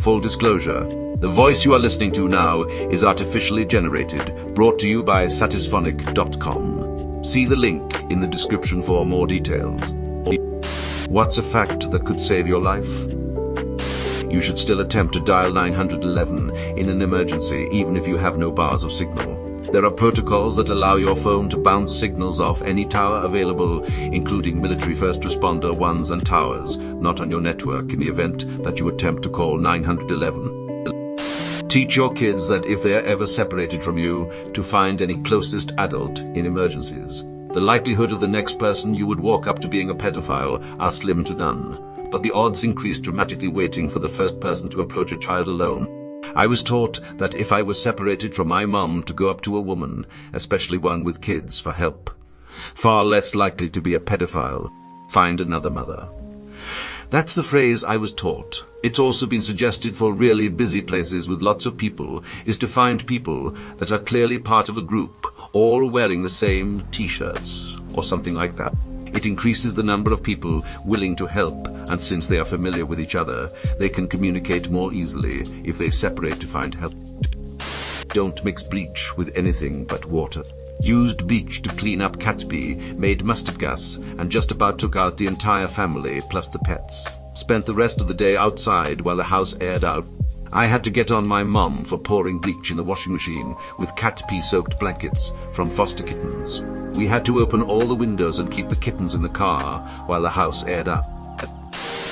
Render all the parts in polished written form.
Full disclosure, the voice you are listening to now is artificially generated, brought to you by satisphonic.com. See the link in the description for more details. What's a fact that could save your life? You should still attempt to dial 911 in an emergency, even if you have no bars of signal. There are protocols that allow your phone to bounce signals off any tower available, including military first responder ones and towers, not on your network in the event that you attempt to call 911. Teach your kids that if they are ever separated from you, to find any closest adult in emergencies. The likelihood of the next person you would walk up to being a pedophile are slim to none, but the odds increase dramatically waiting for the first person to approach a child alone. I was taught that if I was separated from my mum, to go up to a woman, especially one with kids, for help. Far less likely to be a pedophile. Find another mother. That's the phrase I was taught. It's also been suggested for really busy places with lots of people is to find people that are clearly part of a group, all wearing the same t-shirts, or something like that. It increases the number of people willing to help, and since they are familiar with each other, they can communicate more easily if they separate to find help. Don't mix bleach with anything but water. Used bleach to clean up cat pee, made mustard gas, and just about took out the entire family plus the pets. Spent the rest of the day outside while the house aired out. I had to get on my mum for pouring bleach in the washing machine with cat pee-soaked blankets from foster kittens. We had to open all the windows and keep the kittens in the car while the house aired out.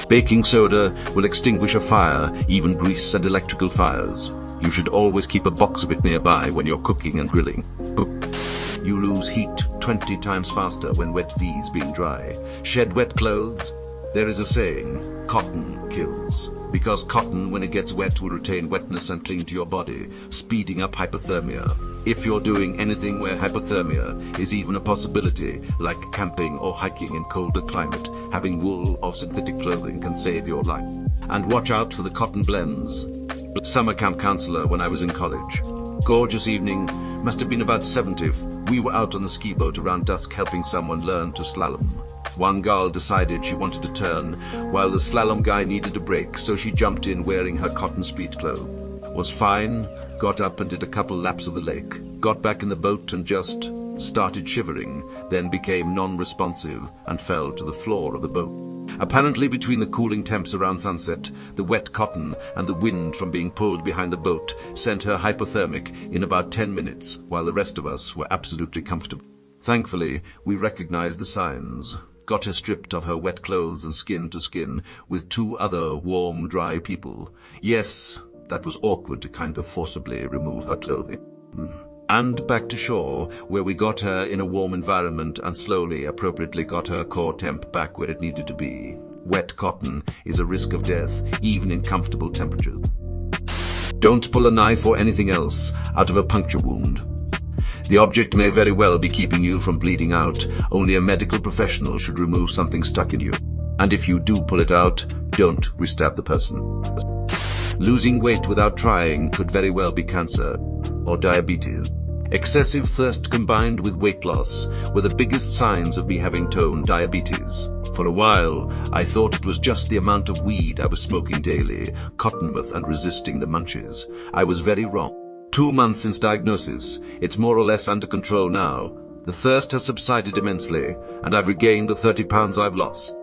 Baking soda will extinguish a fire, even grease and electrical fires. You should always keep a box of it nearby when you're cooking and grilling. You lose heat 20 times faster when wet V's being dry. Shed wet clothes. There is a saying, cotton kills. Because cotton, when it gets wet, will retain wetness and cling to your body, speeding up hypothermia. If you're doing anything where hypothermia is even a possibility, like camping or hiking in colder climate, having wool or synthetic clothing can save your life. And watch out for the cotton blends. Summer camp counselor when I was in college. Gorgeous evening, must have been about 70. We were out on the ski boat around dusk helping someone learn to slalom. One girl decided she wanted to turn, while the slalom guy needed a break, so she jumped in wearing her cotton speed clothes. Was fine, got up and did a couple laps of the lake, got back in the boat and just started shivering, then became non-responsive and fell to the floor of the boat. Apparently between the cooling temps around sunset, the wet cotton and the wind from being pulled behind the boat sent her hypothermic in about 10 minutes, while the rest of us were absolutely comfortable. Thankfully, we recognized the signs. Got her stripped of her wet clothes and skin to skin with 2 other warm, dry people. Yes, that was awkward to kind of forcibly remove her clothing. And back to shore, where we got her in a warm environment and slowly, appropriately got her core temp back where it needed to be. Wet cotton is a risk of death, even in comfortable temperatures. Don't pull a knife or anything else out of a puncture wound. The object may very well be keeping you from bleeding out. Only a medical professional should remove something stuck in you. And if you do pull it out, don't re-stab the person. Losing weight without trying could very well be cancer or diabetes. Excessive thirst combined with weight loss were the biggest signs of me having diabetes. For a while, I thought it was just the amount of weed I was smoking daily, cottonmouth and resisting the munchies. I was very wrong. 2 months since diagnosis, it's more or less under control now. The thirst has subsided immensely, and I've regained the 30 pounds I've lost.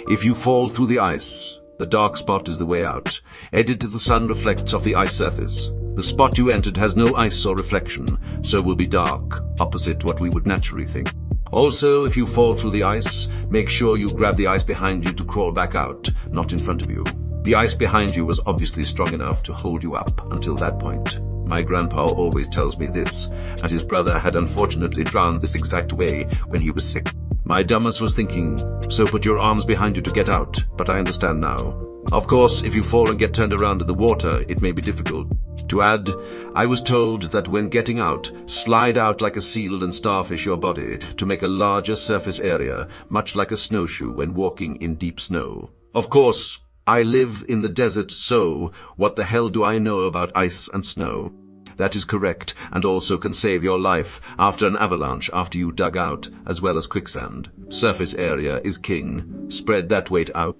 If you fall through the ice, the dark spot is the way out. Edit as the sun reflects off the ice surface. The spot you entered has no ice or reflection, so will be dark, opposite what we would naturally think. Also, if you fall through the ice, make sure you grab the ice behind you to crawl back out, not in front of you. The ice behind you was obviously strong enough to hold you up until that point. My grandpa always tells me this, and his brother had unfortunately drowned this exact way when he was sick. My dumbass was thinking, so put your arms behind you to get out, but I understand now. Of course, if you fall and get turned around in the water, it may be difficult. To add, I was told that when getting out, slide out like a seal and starfish your body to make a larger surface area, much like a snowshoe when walking in deep snow. Of course, I live in the desert, so what the hell do I know about ice and snow? That is correct, and also can save your life after an avalanche after you dug out, as well as quicksand. Surface area is king. Spread that weight out.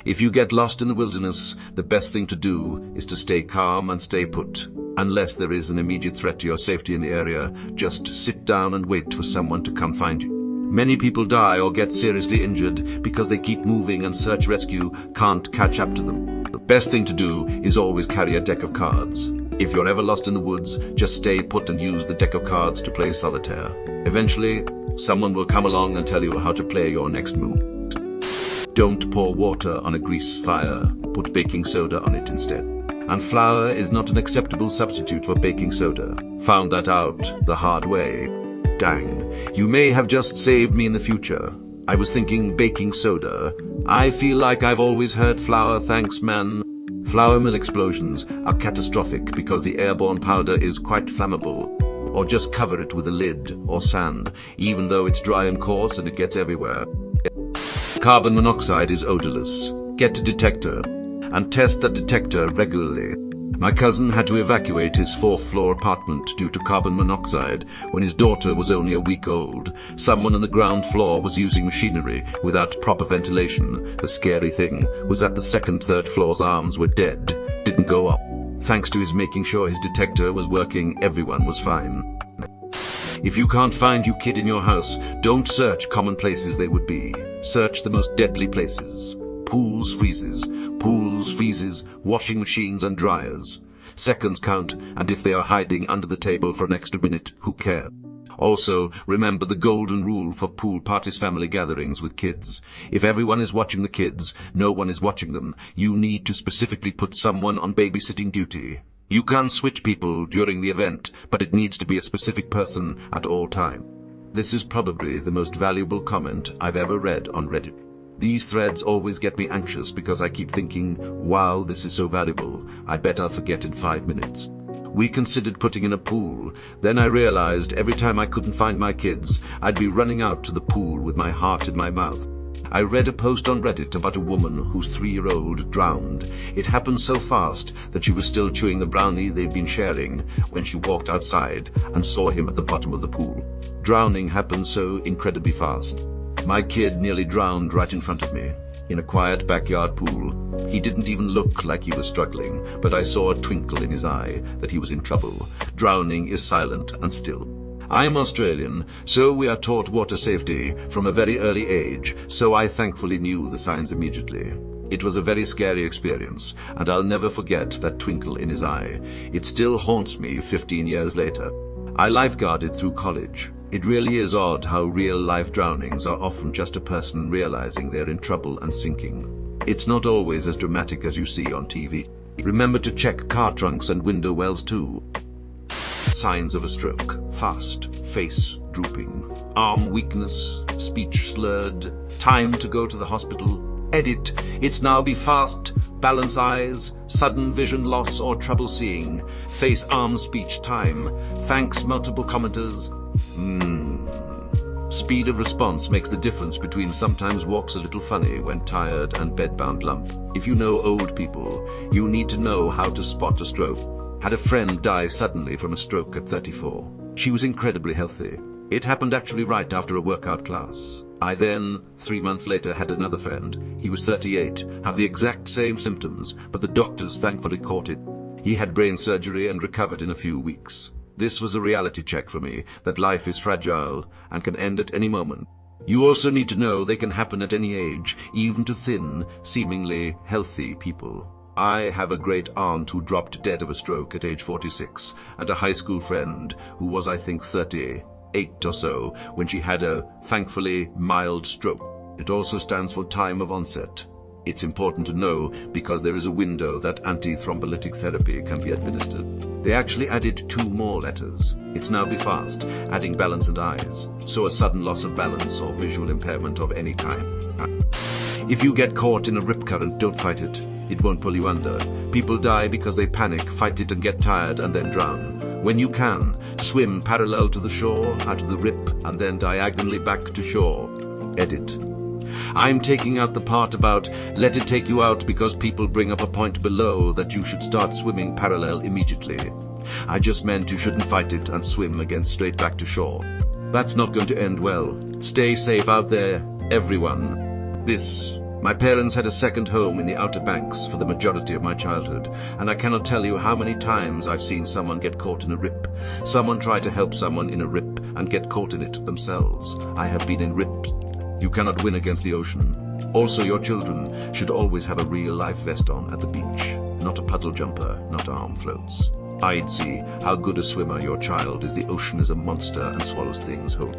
If you get lost in the wilderness, the best thing to do is to stay calm and stay put. Unless there is an immediate threat to your safety in the area, just sit down and wait for someone to come find you. Many people die or get seriously injured because they keep moving and search rescue can't catch up to them. The best thing to do is always carry a deck of cards. If you're ever lost in the woods, just stay put and use the deck of cards to play solitaire. Eventually, someone will come along and tell you how to play your next move. Don't pour water on a grease fire. Put baking soda on it instead. And flour is not an acceptable substitute for baking soda. Found that out the hard way. Dang, you may have just saved me in the future. I was thinking baking soda. I feel like I've always heard flour, thanks man. Flour mill explosions are catastrophic because the airborne powder is quite flammable. Or just cover it with a lid or sand, even though it's dry and coarse and it gets everywhere. Carbon monoxide is odorless. Get a detector and test that detector regularly. My cousin had to evacuate his 4th floor apartment due to carbon monoxide when his daughter was only a week old. Someone on the ground floor was using machinery without proper ventilation. The scary thing was that the 2nd, 3rd floor's arms were dead, didn't go up. Thanks to his making sure his detector was working, everyone was fine. If you can't find your kid in your house, don't search common places they would be. Search the most deadly places. Pools, freezes, washing machines and dryers. Seconds count, and if they are hiding under the table for an extra minute, who cares? Also, remember the golden rule for pool parties, family gatherings with kids. If everyone is watching the kids, no one is watching them. You need to specifically put someone on babysitting duty. You can switch people during the event, but it needs to be a specific person at all time. This is probably the most valuable comment I've ever read on Reddit. These threads always get me anxious because I keep thinking, wow, this is so valuable. I bet I'll forget in 5 minutes. We considered putting in a pool. Then I realized every time I couldn't find my kids, I'd be running out to the pool with my heart in my mouth. I read a post on Reddit about a woman whose 3-year-old drowned. It happened so fast that she was still chewing the brownie they'd been sharing when she walked outside and saw him at the bottom of the pool. Drowning happens so incredibly fast. My kid nearly drowned right in front of me, in a quiet backyard pool. He didn't even look like he was struggling, but I saw a twinkle in his eye that he was in trouble. Drowning is silent and still. I am Australian, so we are taught water safety from a very early age, so I thankfully knew the signs immediately. It was a very scary experience, and I'll never forget that twinkle in his eye. It still haunts me 15 years later. I lifeguarded through college. It really is odd how real-life drownings are often just a person realizing they're in trouble and sinking. It's not always as dramatic as you see on TV. Remember to check car trunks and window wells too. Signs of a stroke: fast, face drooping, arm weakness, speech slurred, time to go to the hospital. Edit: it's now be fast, balance eyes, sudden vision loss or trouble seeing, face, arm, speech, time. Thanks multiple commenters. Speed of response makes the difference between sometimes walks a little funny when tired and bedbound lump. If you know old people, you need to know how to spot a stroke. Had a friend die suddenly from a stroke at 34. She was incredibly healthy. It happened actually right after a workout class. I then, 3 months later, had another friend. He was 38, have the exact same symptoms, but the doctors thankfully caught it. He had brain surgery and recovered in a few weeks. This was a reality check for me, that life is fragile and can end at any moment. You also need to know they can happen at any age, even to thin, seemingly healthy people. I have a great aunt who dropped dead of a stroke at age 46, and a high school friend who was, I think, 38 or so when she had a, thankfully, mild stroke. It also stands for time of onset. It's important to know because there is a window that antithrombolytic therapy can be administered. They actually added 2 more letters. It's now be fast, adding balance and eyes, so a sudden loss of balance or visual impairment of any kind. If you get caught in a rip current, don't fight it. It won't pull you under. People die because they panic, fight it and get tired and then drown. When you can, swim parallel to the shore, out of the rip, and then diagonally back to shore. Edit. I'm taking out the part about let it take you out because people bring up a point below that you should start swimming parallel immediately. I just meant you shouldn't fight it and swim again straight back to shore. That's not going to end well. Stay safe out there, everyone. This My parents had a second home in the Outer Banks for the majority of my childhood, and I cannot tell you how many times I've seen someone get caught in a rip, someone try to help someone in a rip and get caught in it themselves. I have been in rips. You cannot win against the ocean. Also, your children should always have a real-life vest on at the beach, not a puddle jumper, not arm floats. I'd see how good a swimmer your child is. The ocean is a monster and swallows things whole.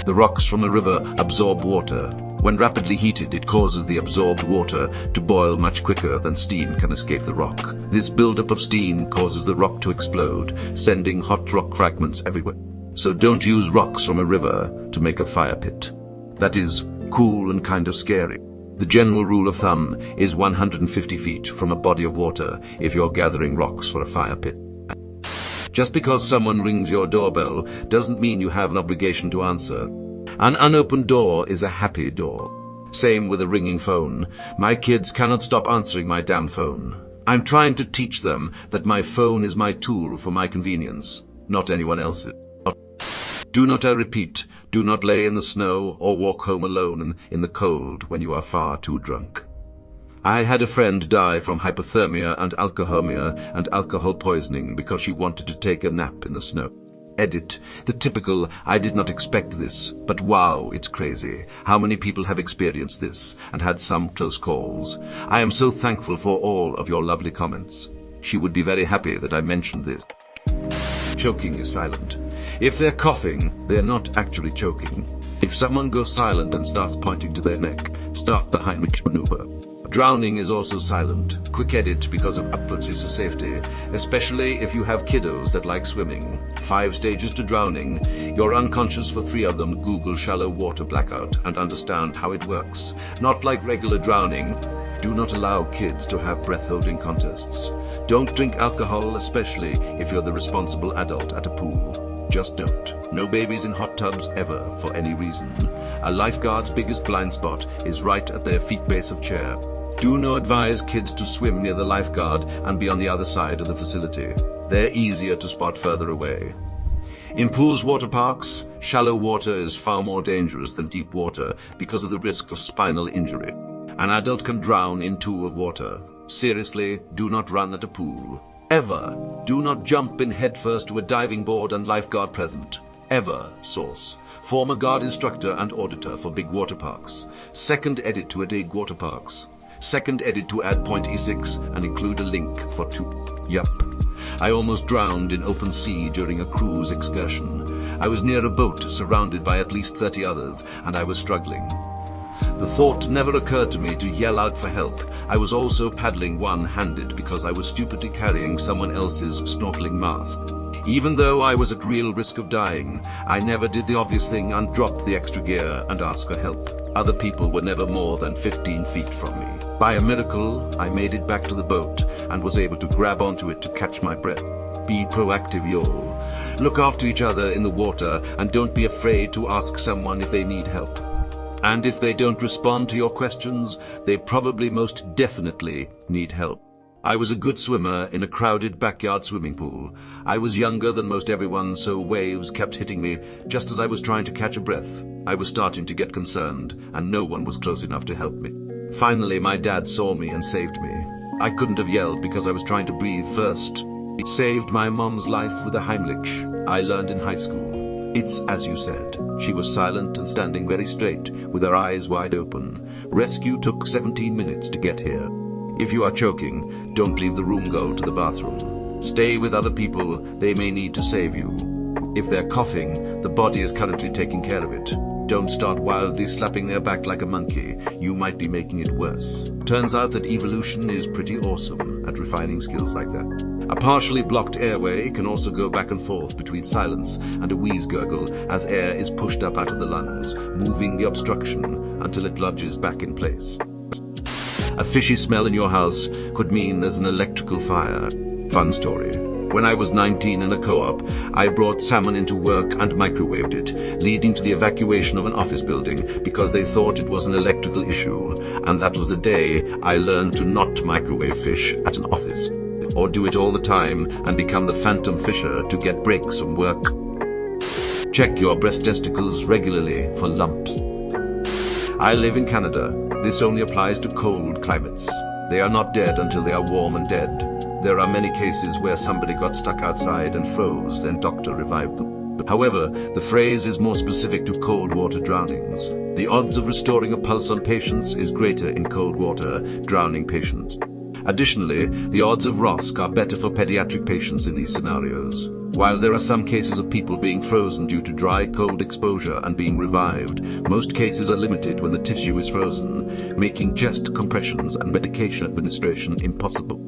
The rocks from a river absorb water. When rapidly heated, it causes the absorbed water to boil much quicker than steam can escape the rock. This buildup of steam causes the rock to explode, sending hot rock fragments everywhere. So don't use rocks from a river to make a fire pit. That is cool and kind of scary. The general rule of thumb is 150 feet from a body of water if you're gathering rocks for a fire pit. Just because someone rings your doorbell doesn't mean you have an obligation to answer. An unopened door is a happy door. Same with a ringing phone. My kids cannot stop answering my damn phone. I'm trying to teach them that my phone is my tool for my convenience, not anyone else's. Do not, I repeat, do not lay in the snow or walk home alone in the cold when you are far too drunk. I had a friend die from hypothermia and alcohol poisoning because she wanted to take a nap in the snow. Edit. The typical, I did not expect this, but wow, it's crazy. How many people have experienced this and had some close calls? I am so thankful for all of your lovely comments. She would be very happy that I mentioned this. Choking is silent. If they're coughing, they're not actually choking. If someone goes silent and starts pointing to their neck, start the Heimlich maneuver. Drowning is also silent. Quick edit because of upwards of safety, especially if you have kiddos that like swimming. 5 stages to drowning. You're unconscious for 3 of them. Google shallow water blackout and understand how it works. Not like regular drowning. Do not allow kids to have breath-holding contests. Don't drink alcohol, especially if you're the responsible adult at a pool. Just don't. No babies in hot tubs ever, for any reason. A lifeguard's biggest blind spot is right at their feet base of chair. Do not advise kids to swim near the lifeguard and be on the other side of the facility. They're easier to spot further away. In pools, water parks, shallow water is far more dangerous than deep water because of the risk of spinal injury. An adult can drown in 2 of water. Seriously, do not run at a pool. Ever. Do not jump in headfirst to a diving board and lifeguard present. Ever. Source. Former guard instructor and auditor for big water parks. Second edit to big water parks. Second edit to add point E6 and include a link for 2. Yup. I almost drowned in open sea during a cruise excursion. I was near a boat surrounded by at least 30 others, and I was struggling. The thought never occurred to me to yell out for help. I was also paddling one-handed because I was stupidly carrying someone else's snorkeling mask. Even though I was at real risk of dying, I never did the obvious thing and dropped the extra gear and asked for help. Other people were never more than 15 feet from me. By a miracle, I made it back to the boat and was able to grab onto it to catch my breath. Be proactive, y'all. Look after each other in the water and don't be afraid to ask someone if they need help. And if they don't respond to your questions, they probably most definitely need help. I was a good swimmer in a crowded backyard swimming pool. I was younger than most everyone, so waves kept hitting me just as I was trying to catch a breath. I was starting to get concerned, and no one was close enough to help me. Finally, my dad saw me and saved me. I couldn't have yelled because I was trying to breathe first. He saved my mom's life with a Heimlich I learned in high school. It's as you said. She was silent and standing very straight, with her eyes wide open. Rescue took 17 minutes to get here. If you are choking, don't leave the room, go to the bathroom. Stay with other people, they may need to save you. If they're coughing, the body is currently taking care of it. Don't start wildly slapping their back like a monkey, you might be making it worse. Turns out that evolution is pretty awesome at refining skills like that. A partially blocked airway can also go back and forth between silence and a wheeze gurgle as air is pushed up out of the lungs, moving the obstruction until it lodges back in place. A fishy smell in your house could mean there's an electrical fire. Fun story. When I was 19 in a co-op, I brought salmon into work and microwaved it, leading to the evacuation of an office building because they thought it was an electrical issue, and that was the day I learned to not microwave fish at an office. Or do it all the time and become the phantom fisher to get breaks from work. Check your breast testicles regularly for lumps. I live in Canada. This only applies to cold climates. They are not dead until they are warm and dead. There are many cases where somebody got stuck outside and froze, then doctor revived them. However, the phrase is more specific to cold water drownings. The odds of restoring a pulse on patients is greater in cold water drowning patients. Additionally, the odds of ROSC are better for pediatric patients in these scenarios. While there are some cases of people being frozen due to dry cold exposure and being revived, most cases are limited when the tissue is frozen, making chest compressions and medication administration impossible.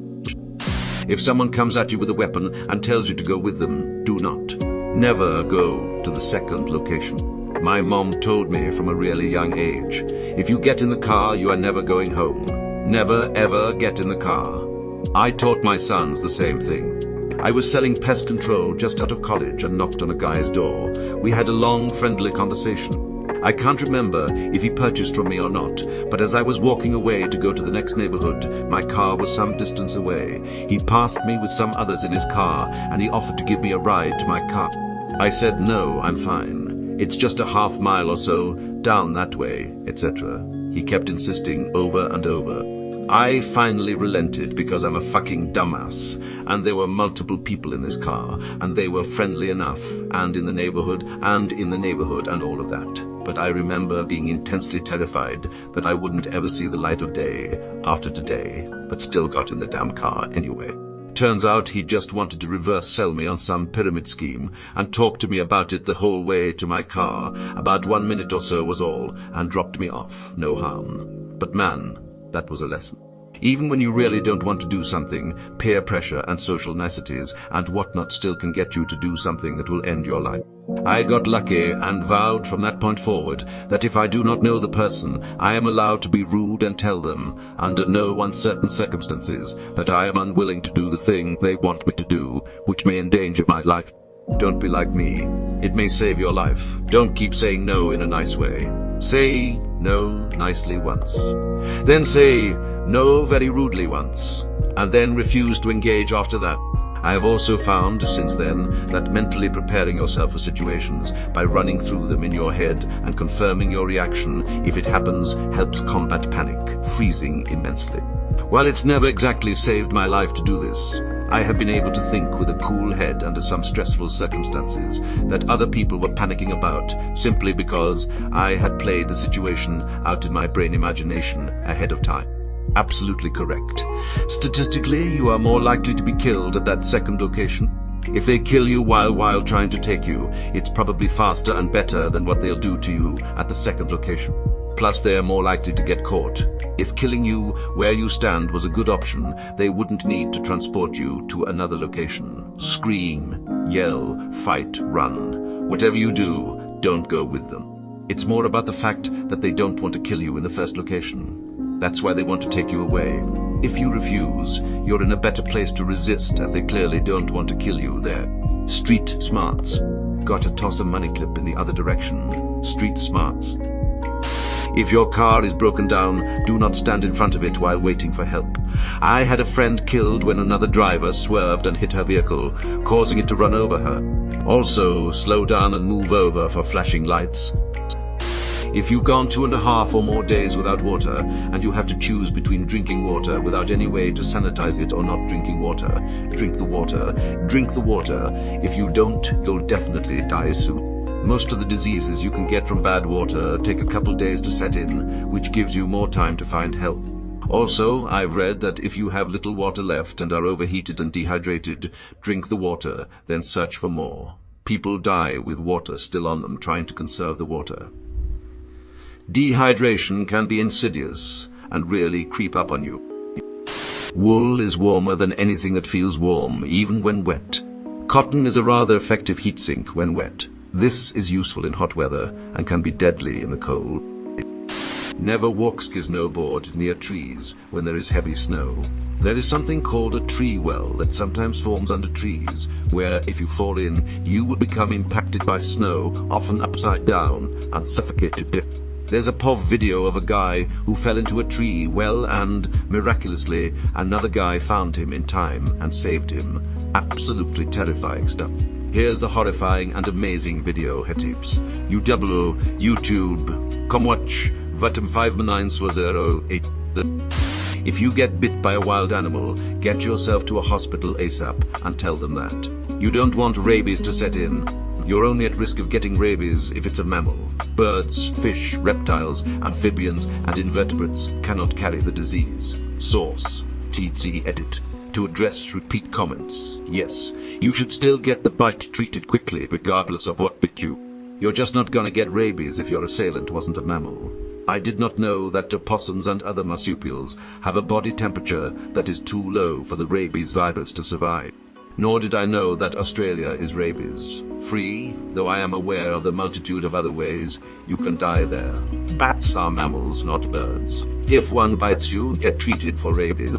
If someone comes at you with a weapon and tells you to go with them, do not. Never go to the second location. My mom told me from a really young age, if you get in the car, you are never going home. Never ever get in the car. I taught my sons the same thing. I was selling pest control just out of college and knocked on a guy's door. We had a long, friendly conversation. I can't remember if he purchased from me or not, but as I was walking away to go to the next neighborhood, my car was some distance away. He passed me with some others in his car, and he offered to give me a ride to my car. I said, no, I'm fine. It's just a half mile or so, down that way, etc. He kept insisting over and over. I finally relented because I'm a fucking dumbass, and there were multiple people in this car, and they were friendly enough, and in the neighborhood, and all of that. But I remember being intensely terrified that I wouldn't ever see the light of day after today, but still got in the damn car anyway. Turns out he just wanted to reverse sell me on some pyramid scheme and talked to me about it the whole way to my car. About 1 minute or so was all, and dropped me off, no harm. But man, that was a lesson. Even when you really don't want to do something, peer pressure and social niceties and whatnot still can get you to do something that will end your life. I got lucky and vowed from that point forward that if I do not know the person, I am allowed to be rude and tell them, under no uncertain circumstances, that I am unwilling to do the thing they want me to do, which may endanger my life. Don't be like me. It may save your life. Don't keep saying no in a nice way. Say no nicely once. Then say no very rudely once, and then refuse to engage after that. I have also found, since then, that mentally preparing yourself for situations by running through them in your head and confirming your reaction if it happens helps combat panic, freezing immensely. While it's never exactly saved my life to do this, I have been able to think with a cool head under some stressful circumstances that other people were panicking about simply because I had played the situation out in my brain imagination ahead of time. Absolutely correct. Statistically, you are more likely to be killed at that second location. If they kill you while trying to take you, it's probably faster and better than what they'll do to you at the second location. Plus, they are more likely to get caught. If killing you where you stand was a good option, they wouldn't need to transport you to another location. Scream, yell, fight, run. Whatever you do, don't go with them. It's more about the fact that they don't want to kill you in the first location. That's why they want to take you away. If you refuse, you're in a better place to resist, as they clearly don't want to kill you there. Street smarts. Gotta toss a money clip in the other direction. Street smarts. If your car is broken down, do not stand in front of it while waiting for help. I had a friend killed when another driver swerved and hit her vehicle, causing it to run over her. Also, slow down and move over for flashing lights. If you've gone 2.5 or more days without water, and you have to choose between drinking water without any way to sanitize it or not drinking water, drink the water. Drink the water. If you don't, you'll definitely die soon. Most of the diseases you can get from bad water take a couple days to set in, which gives you more time to find help. Also, I've read that if you have little water left and are overheated and dehydrated, drink the water, then search for more. People die with water still on them trying to conserve the water. Dehydration can be insidious and really creep up on you. Wool is warmer than anything that feels warm, even when wet. Cotton is a rather effective heat sink when wet. This is useful in hot weather and can be deadly in the cold. Never walk ski snowboard near trees when there is heavy snow. There is something called a tree well that sometimes forms under trees, where if you fall in, you would become impacted by snow, often upside down, and suffocated. There's a POV video of a guy who fell into a tree well, and miraculously another guy found him in time and saved him. Absolutely terrifying stuff. Here's the horrifying and amazing video hetips. YouTube, come watch Vatum 59608. If you get bit by a wild animal, get yourself to a hospital ASAP and tell them that. You don't want rabies to set in. You're only at risk of getting rabies if it's a mammal. Birds, fish, reptiles, amphibians, and invertebrates cannot carry the disease. Source: TC Edit. To address repeat comments, yes, you should still get the bite treated quickly regardless of what bit you. You're just not gonna get rabies if your assailant wasn't a mammal. I did not know that opossums and other marsupials have a body temperature that is too low for the rabies virus to survive. Nor did I know that Australia is rabies-free, though I am aware of the multitude of other ways you can die there. Bats are mammals, not birds. If one bites you, get treated for rabies.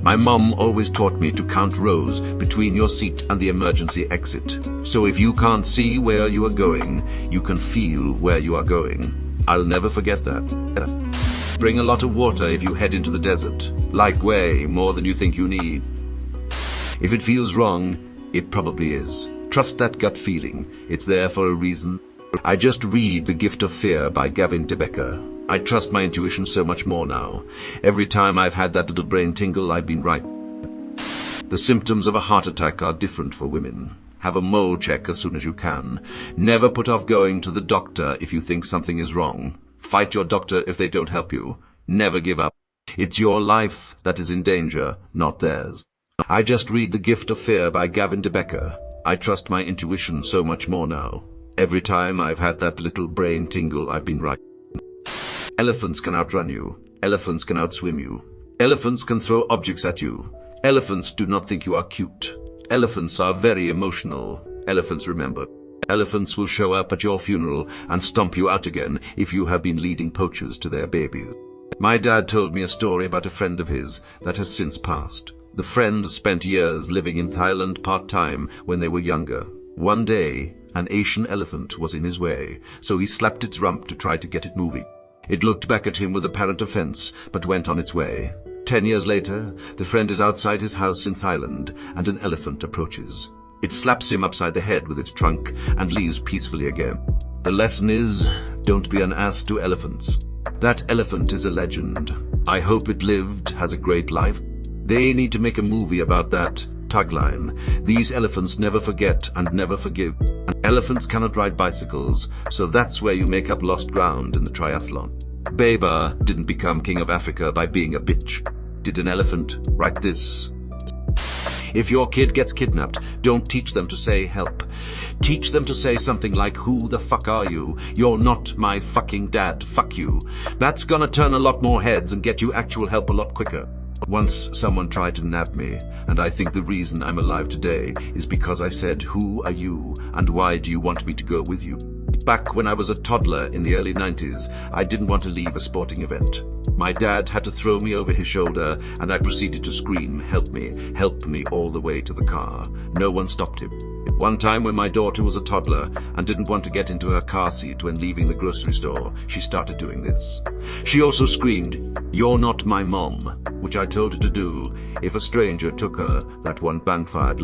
My mom always taught me to count rows between your seat and the emergency exit. So if you can't see where you are going, you can feel where you are going. I'll never forget that. Bring a lot of water if you head into the desert. Like way more than you think you need. If it feels wrong, it probably is. Trust that gut feeling. It's there for a reason. I just read The Gift of Fear by Gavin DeBecker. I trust my intuition so much more now. Every time I've had that little brain tingle, I've been right. The symptoms of a heart attack are different for women. Have a mole check as soon as you can. Never put off going to the doctor if you think something is wrong. Fight your doctor if they don't help you. Never give up. It's your life that is in danger, not theirs. I just read The Gift of Fear by Gavin DeBecker. I trust my intuition so much more now. Every time I've had that little brain tingle, I've been right. Elephants can outrun you. Elephants can outswim you. Elephants can throw objects at you. Elephants do not think you are cute. Elephants are very emotional. Elephants remember. Elephants will show up at your funeral and stomp you out again if you have been leading poachers to their babies. My dad told me a story about a friend of his that has since passed. The friend spent years living in Thailand part-time when they were younger. One day, an Asian elephant was in his way, so he slapped its rump to try to get it moving. It looked back at him with apparent offense, but went on its way. 10 years later, the friend is outside his house in Thailand, and an elephant approaches. It slaps him upside the head with its trunk and leaves peacefully again. The lesson is, don't be an ass to elephants. That elephant is a legend. I hope it lived, has a great life. They need to make a movie about that. Tagline: these elephants never forget and never forgive. Elephants cannot ride bicycles, so that's where you make up lost ground in the triathlon. Baber didn't become king of Africa by being a bitch. Did an elephant? Write this. If your kid gets kidnapped, don't teach them to say help. Teach them to say something like, who the fuck are you? You're not my fucking dad, fuck you. That's gonna turn a lot more heads and get you actual help a lot quicker. Once someone tried to nab me, and I think the reason I'm alive today is because I said, who are you, and why do you want me to go with you? Back when I was a toddler in the early 90s, I didn't want to leave a sporting event. My dad had to throw me over his shoulder, and I proceeded to scream, help me, all the way to the car. No one stopped him. One time when my daughter was a toddler and didn't want to get into her car seat when leaving the grocery store, she started doing this. She also screamed, you're not my mom, which I told her to do if a stranger took her. That one backfired.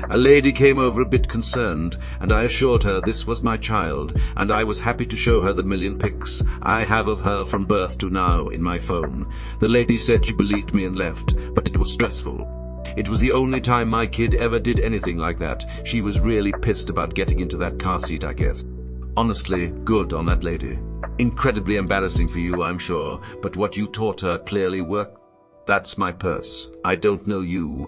A lady came over a bit concerned, and I assured her this was my child, and I was happy to show her the million pics I have of her from birth to now in my phone. The lady said she believed me and left, but it was stressful. It was the only time my kid ever did anything like that. She was really pissed about getting into that car seat, I guess. Honestly, good on that lady. Incredibly embarrassing for you, I'm sure, but what you taught her clearly worked. That's my purse. I don't know you.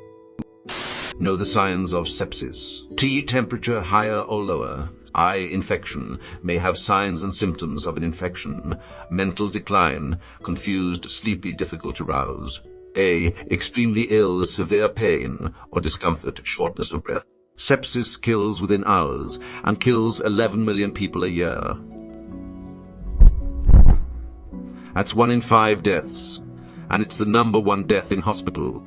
Know the signs of sepsis. T temperature higher or lower. Eye infection may have signs and symptoms of an infection. Mental decline, confused, sleepy, difficult to rouse. A. Extremely ill, severe pain or discomfort, shortness of breath. Sepsis kills within hours and kills 11 million people a year. That's 1 in 5 deaths, and it's the #1 death in hospital.